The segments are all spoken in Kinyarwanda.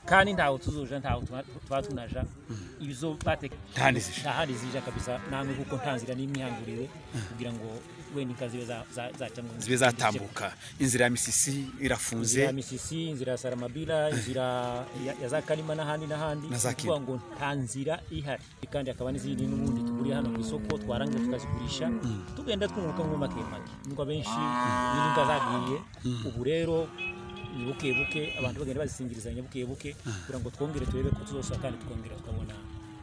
kandi ntaho tuzoja ntaho twatunaja ibizo bate ntahandi zija kabisa namwe kuko ntanzira n'imyangurire kugira ngo wenda inkazi zibe zatambuka inzira ya Misisi irafunze inzira ya Misisi inzira ya Saramabila inzira ya za Kalima n'ahandi kuvuga ngo ntanzira ihari kandi akaba n'izindi n'ubundi tuguriye hano ku isoko twarangiza tukazigurisha tugenda twunguka mu makemake nuko benshi n'inka zagiye ubu rero buke abantu bagenda bazisingirizanya buke kugira ngo twongere turebe ko tuzosa kandi twongera tukabona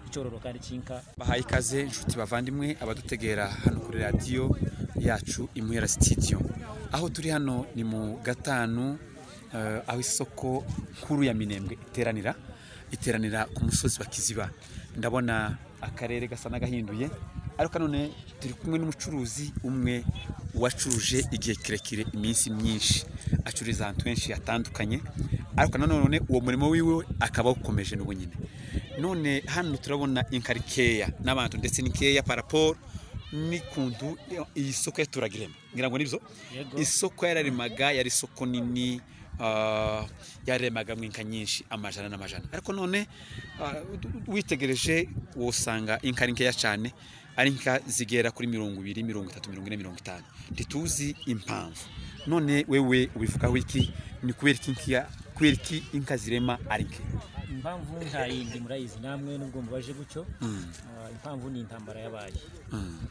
icororo kandi cinka. Bahaye ikaze inshuti bavandimwe abadutegera hano kuri radio yacu Imuhera Studio, aho turi hano ni mu gatanu aho isoko nkuru ya Minembwe iteranira ku musozi wa Kiziba. Ndabona akarere gasa nagahinduye ariko none turi kumwe n'umucuruzi umwe wacuruje igihe kirekire iminsi myinshi acuriza ahantu henshi yatandukanye ariko nanone uwo murimo wiwe akaba ukomeje n'ubu nyine. None hano turabona inkarikeya n'abantu ndetse n'inkeya paraporo n'ikundu iyi soko yaturagiremo ngira ngo nibyo isoko yararimaga yari soko nini yaremaga mwinka nyinshi amajana n'amajana ariko none witegereje wosanga inkarinkeya cyane ari inka zigera kuri 20 30 40 50 ntituzi impamvu. None wewe ubivuga wiki ni kuberiki inka zirema arike impamvu ntayindi murayizi namwe nubwo mubaje gucyo impamvu ni intambara yabaye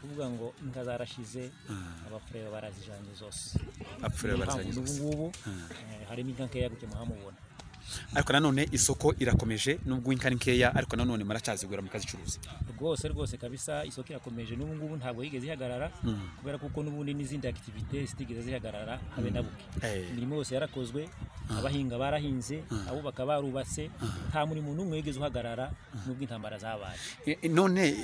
kuvuga ngo inka zarashize abafureba barazijanye zose abafureba barazijanye ubu harimo inka nkeya gucyo muhamubona ariko nanone isoko irakomeje nubwo inka nkeya ariko nanone maracazigura mu kazicuruza rwose kabisa isoko irakomeje n'ubu ngubu ntabwo yigeze ihagarara kubera kuko n'ubundi n'izindi activité zitigeze zihagarara habe nabuke imirimo yose yarakozwe abahinga barahinze abubaka barubatse nta muri muntu umwe yigeze uhagarara nubwo intambara zabaye. None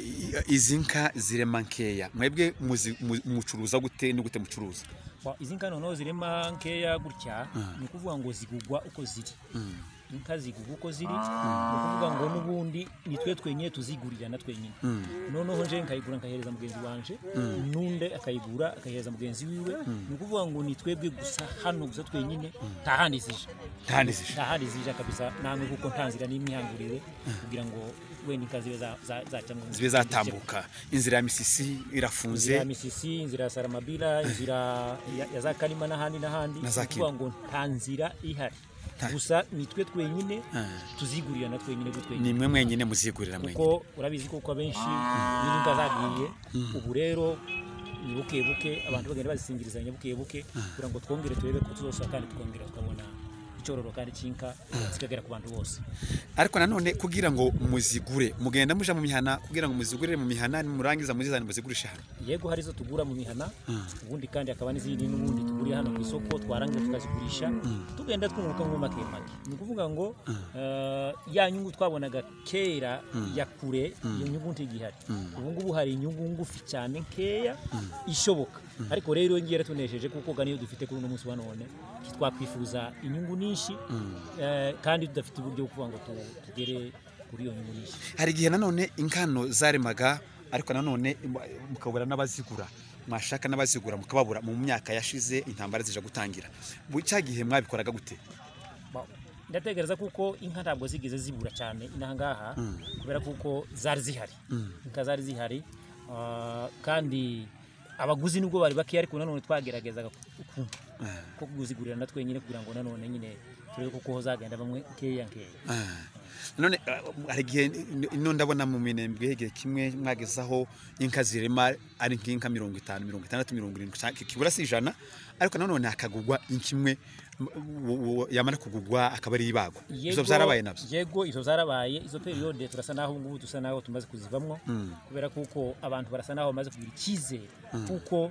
izi nka zirema nkeya mwebwe mucuruza gute n'ugute mucuruza izi nka noneho zirema nkeya gutya ni kuvuga ngo zigugwa uko ziri inka zigugwa uko ziri ni kuvuga ngo n'ubundi nitwe twenyine tuzigurira na twenyine noneho nje nkayigura nkahereza mugenzi wanje nunde akayigura akahereza mugenzi wiwe ni kuvuga ngo nitwebwe gusa hano gusa twenyine ntahandi zija kabisa namwe kuko ntanzira n'imyangurire kugira ngo wenda inka zibe zatambuka inzira ya Misisi irafunze inzira ya Misisi inzira ya Saramabila inzira ya za Kalima n'ahandi kuvuga ngo ntanzira ihari gusa nitwe twenyine tuzigurira na twenyine ni mwe mwenyine muzigurira mwenye kuko urabizi kuko abenshi n'inka zagiye ubu rero ni buke abantu bagenda bazisingirizanya buke kugira ngo twongere turebe ko tuzosa kandi twongera tukabona icororo kandi cinka zikagera ku bantu bose. Ariko nanone kugira ngo muzigure mugenda muja mu mihana kugira ngo muzigurire mu mihana murangiza muzizana muzigurisha hano yego hari zo tugura mu mihana ubundi kandi akaba n'izindi n'ubundi tuguriye hano ku isoko twarangiza tukazigurisha tugenda twunguka mu makemake ni kuvuga ngo ya nyungu twabonaga kera ya kure iyo nyungu ntigihari ubu ngubu hari inyungu ngufi cyane nkeya ishoboka ariko rero ngiye tunesheje kuko ganiyo dufite kuri uno munsi wa none twakwifuza inyungu nyinshi kandi tudafite uburyo bwo kuvuga ngo tugere kuri iyo nyungu nyinshi. Hari igihe nanone inkano zaremaga ariko nanone mukabura n'abazigura mwashaka n'abazigura mukababura mu myaka yashize intambara zija gutangira bucya gihe mwabikoraga gute? Ndategereza kuko inka ntabwo zigeze zibura cyane inahangaha kubera kuko zari zihari inka zari zihari kandi abaguzi nubwo bari baki ariko nanone twageragezaga ko kuzigurira na twenyine kugira ngo nanone nyine turebe kuko zagenda bamwe nkeya none hari gihe ino ndabona mu Minembwe hege kimwe mwagezaho inka zirema ari nk'inka 50 60 70 kibura si ijana ariko nanone akagugwa inkimwe yamara kugugwa akaba ari ibago izo byarabaye nabyo yego izo zarabaye izo periode turasa naho ngubu tusa naho tumaze kuzivamwo kubera kuko abantu barasa naho bamaze kugira ikizere kuko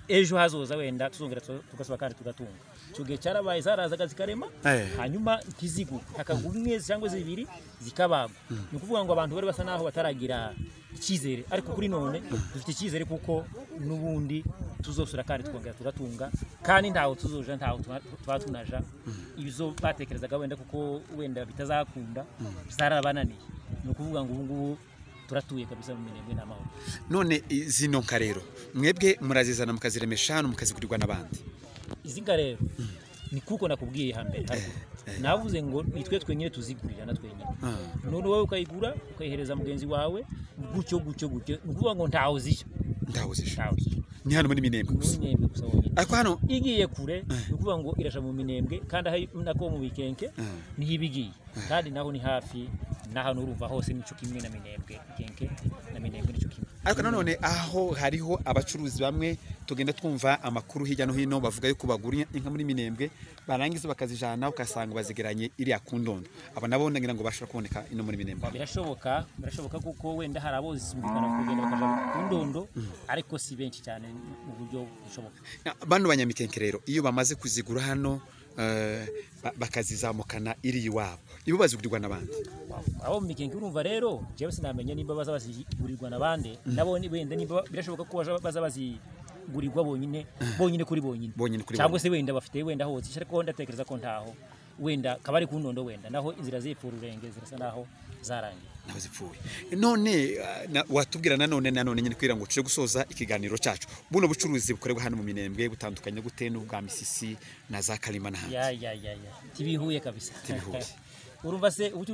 ejo hazoza wenda tuzongera tugasaba kandi tugatunga cyoge cyarabaye zarazaga zikarema hanyuma kizigu hakagumwe cyangwa zibiri zikabagwa ni kuvuga ngo abantu bari basa naho bataragira ikizere ariko kuri none dufite ikizere kuko nubundi tuzosura kandi twongera tugatunga kandi ntaho tuzoja ntaho twatunaja ibizo batekerezaga wenda kuko wenda bitazakunda zarabananiye ni kuvuga ngo ubu ngubu turatuye kabisa mu Minembwe n'amahoro. None zino nka rero mwebwe murazizana mukaziremesha hano mukazigurirwa n'abandi izi nka rero ni kuko nakubwiye hambere navuze ngo nitwe twenyine tuzigurira na twenyine none wowe ukayigura ukayihereza mugenzi wawe gucyo nukuvuga ngo ntawuzisha ni hano muri Minembwe gusa ariko hano igiye kure nukuvuga ngo irasha mu Minembwe kandi aho nako mu Bikenke niho ibigiye kandi naho ni hafi hano urumva hose nico kimwe na Minembwe Bikenke na Minembwe nico kimwe ariko nanone aho hariho abacuruzi bamwe tugenda twumva amakuru hirya no hino bavuga yuko bagura inka muri Minembwe barangiza bakazijana ukasanga bazigeranye iriya kundondo aba nabo ngira ngo bashobora kuboneka ino muri Minembwe birashoboka kuko wenda harabo zisumbikana kugenda bakaja kundondo ariko si benshi cyane mu buryo bushoboka bano banyamikenke rero iyo bamaze kuzigura hano bakazizamukana iri iwabo ibo bazigurirwa n'abandi abo mu Mikenke urumva rero jewe sinamenye nimba baza bazigurirwa n'abandi nabo wenda nimba birashoboka ko baza bazigurirwa bonyine kuri bonyine cyangwa se wenda bafite wenda hose ariko ndatekereza ko ntaho wenda kabari ku ndondo wenda naho inzira zipfura urenge zirasa naho zarangiye naho zipfuye none watubwira nanone nyine kwira ngo tuje gusoza ikiganiro cyacu buno bucuruzi bukorerwa hano mu Minembwe butandukanye gute n'ubwa Misisi na za Kalima na hanze tibihuye kabisa urumva se ubucuruzi